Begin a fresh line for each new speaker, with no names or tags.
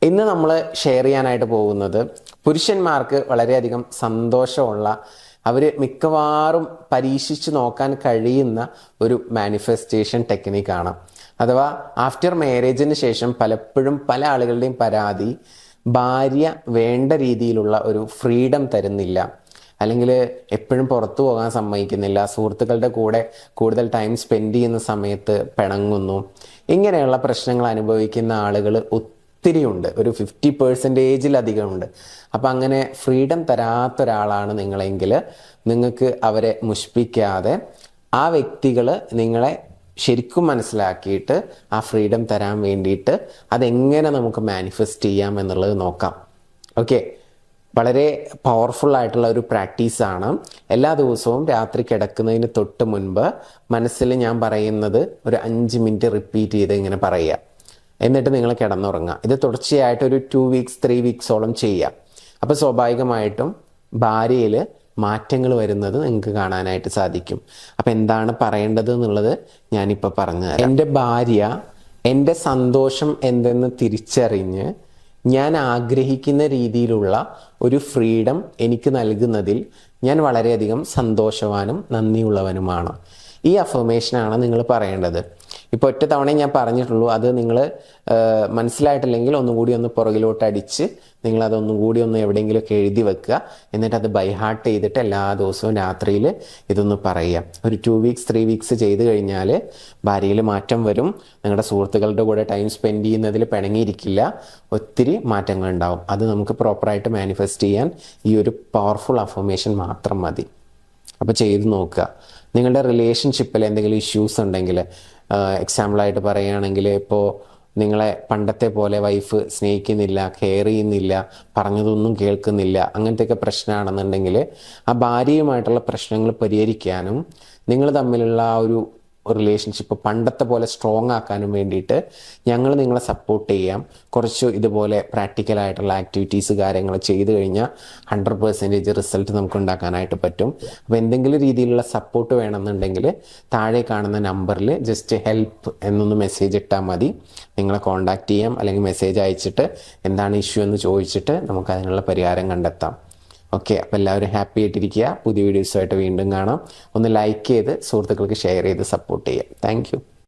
ഇന്ന് നമ്മൾ ഷെയർ ചെയ്യാനായിട്ട് പോകുന്നത് പുരുഷന്മാർക്ക് വളരെയധികം സന്തോഷമുള്ള, അവർ മിക്കവാറും പരീക്ഷിച്ച് നോക്കാൻ കഴിയുന്ന ഒരു മാനിഫെസ്റ്റേഷൻ ടെക്നിക്കാണ്. അഥവാ ആഫ്റ്റർ മാരേജിന് ശേഷം പലപ്പോഴും പല ആളുകളുടെയും പരാതി, ഭാര്യ വേണ്ട രീതിയിലുള്ള ഒരു ഫ്രീഡം തരുന്നില്ല, അല്ലെങ്കിൽ എപ്പോഴും പുറത്തു പോകാൻ സമ്മതിക്കുന്നില്ല, സുഹൃത്തുക്കളുടെ കൂടെ കൂടുതൽ ടൈം സ്പെൻഡ് ചെയ്യുന്ന സമയത്ത് പിണങ്ങുന്നു. ഇങ്ങനെയുള്ള പ്രശ്നങ്ങൾ അനുഭവിക്കുന്ന ആളുകൾ ഒത്തിരിയുണ്ട്, ഒരു 50% ഉണ്ട്. അപ്പം അങ്ങനെ ഫ്രീഡം തരാത്ത ഒരാളാണ് നിങ്ങളെങ്കിൽ നിങ്ങൾക്ക് അവരെ മുഷിപ്പിക്കാതെ ആ വ്യക്തികൾ നിങ്ങളെ ശരിക്കും മനസ്സിലാക്കിയിട്ട് ആ ഫ്രീഡം തരാൻ വേണ്ടിയിട്ട് അതെങ്ങനെ നമുക്ക് മാനിഫെസ്റ്റ് ചെയ്യാം എന്നുള്ളത് നോക്കാം. ഓക്കെ, വളരെ പവർഫുൾ ആയിട്ടുള്ള ഒരു പ്രാക്ടീസാണ്. എല്ലാ ദിവസവും രാത്രി കിടക്കുന്നതിന് തൊട്ട് മുൻപ് മനസ്സിൽ ഞാൻ പറയുന്നത് ഒരു 5 മിനിറ്റ് റിപ്പീറ്റ് ചെയ്ത് ഇങ്ങനെ പറയുക. എന്നിട്ട് നിങ്ങൾ കിടന്നുറങ്ങുക. ഇത് തുടർച്ചയായിട്ട് ഒരു 2 വീക്സ് 3 വീക്സോളം ചെയ്യാം. അപ്പോൾ സ്വാഭാവികമായിട്ടും ഭാര്യയിൽ മാറ്റങ്ങൾ വരുന്നത് നിങ്ങൾക്ക് കാണാനായിട്ട് സാധിക്കും. അപ്പം എന്താണ് പറയേണ്ടത് എന്നുള്ളത് ഞാനിപ്പോൾ പറഞ്ഞു തരാം. എൻ്റെ ഭാര്യ എൻ്റെ സന്തോഷം എന്തെന്ന് തിരിച്ചറിഞ്ഞ് ഞാൻ ആഗ്രഹിക്കുന്ന രീതിയിലുള്ള ഒരു ഫ്രീഡം എനിക്ക് നൽകുന്നതിൽ ഞാൻ വളരെയധികം സന്തോഷവാനും നന്ദിയുള്ളവനുമാണ്. ഈ അഫർമേഷനാണ് നിങ്ങൾ പറയേണ്ടത്. ഇപ്പോൾ ഒറ്റ തവണ ഞാൻ പറഞ്ഞിട്ടുള്ളൂ. അത് നിങ്ങൾ മനസ്സിലായിട്ടില്ലെങ്കിൽ ഒന്നുകൂടി ഒന്ന് പുറകിലോട്ട് അടിച്ച് നിങ്ങളതൊന്നും കൂടി ഒന്ന് എവിടെയെങ്കിലുമൊക്കെ എഴുതി വെക്കുക. എന്നിട്ട് അത് ബൈ ഹാർട്ട് ചെയ്തിട്ട് എല്ലാ ദിവസവും രാത്രിയിൽ ഇതൊന്ന് പറയുക. ഒരു 2 വീക്സ് 3 വീക്സ് ചെയ്ത് കഴിഞ്ഞാൽ ഭാര്യയിൽ മാറ്റം വരും. നിങ്ങളുടെ സുഹൃത്തുക്കളുടെ കൂടെ ടൈം സ്പെൻഡ് ചെയ്യുന്നതിൽ പിണങ്ങിയിരിക്കില്ല. ഒത്തിരി മാറ്റങ്ങളുണ്ടാവും. അത് നമുക്ക് പ്രോപ്പറായിട്ട് മാനിഫെസ്റ്റ് ചെയ്യാൻ ഈ ഒരു പവർഫുൾ അഫർമേഷൻ മാത്രം മതി. അപ്പോൾ ചെയ്ത് നോക്കുക. നിങ്ങളുടെ റിലേഷൻഷിപ്പിൽ എന്തെങ്കിലും ഇഷ്യൂസ് ഉണ്ടെങ്കിൽ, എക്സാമ്പിളായിട്ട് പറയുകയാണെങ്കിൽ, ഇപ്പോൾ നിങ്ങളെ പണ്ടത്തെ പോലെ വൈഫ് സ്നേഹിക്കുന്നില്ല, കെയർ ചെയ്യുന്നില്ല, പറഞ്ഞതൊന്നും കേൾക്കുന്നില്ല, അങ്ങനത്തെയൊക്കെ പ്രശ്നമാണെന്നുണ്ടെങ്കിൽ ആ ഭാര്യയുമായിട്ടുള്ള പ്രശ്നങ്ങൾ പരിഹരിക്കാനും നിങ്ങൾ തമ്മിലുള്ള ആ ഒരു റിലേഷൻഷിപ്പ് പണ്ടത്തെ പോലെ സ്ട്രോങ് ആക്കാനും വേണ്ടിയിട്ട് ഞങ്ങൾ നിങ്ങളെ സപ്പോർട്ട് ചെയ്യാം. കുറച്ച് ഇതുപോലെ പ്രാക്ടിക്കലായിട്ടുള്ള ആക്ടിവിറ്റീസ് കാര്യങ്ങൾ ചെയ്ത് കഴിഞ്ഞാൽ 100% റിസൾട്ട് നമുക്ക് ഉണ്ടാക്കാനായിട്ട് പറ്റും. അപ്പോൾ എന്തെങ്കിലും രീതിയിലുള്ള സപ്പോർട്ട് വേണമെന്നുണ്ടെങ്കിൽ താഴെ കാണുന്ന നമ്പറിൽ ജസ്റ്റ് ഹെൽപ്പ് എന്നൊന്ന് മെസ്സേജ് ഇട്ടാൽ മതി. നിങ്ങളെ കോൺടാക്റ്റ് ചെയ്യാം, അല്ലെങ്കിൽ മെസ്സേജ് അയച്ചിട്ട് എന്താണ് ഇഷ്യൂ എന്ന് ചോദിച്ചിട്ട് നമുക്ക് അതിനുള്ള പരിഹാരം കണ്ടെത്താം. ഓക്കെ, അപ്പോൾ എല്ലാവരും ഹാപ്പി ആയിട്ടിരിക്കുക. പുതിയ വീഡിയോസുമായിട്ട് വീണ്ടും കാണാം. ഒന്ന് ലൈക്ക് ചെയ്ത് സുഹൃത്തുക്കൾക്ക് ഷെയർ ചെയ്ത് സപ്പോർട്ട് ചെയ്യാം. താങ്ക്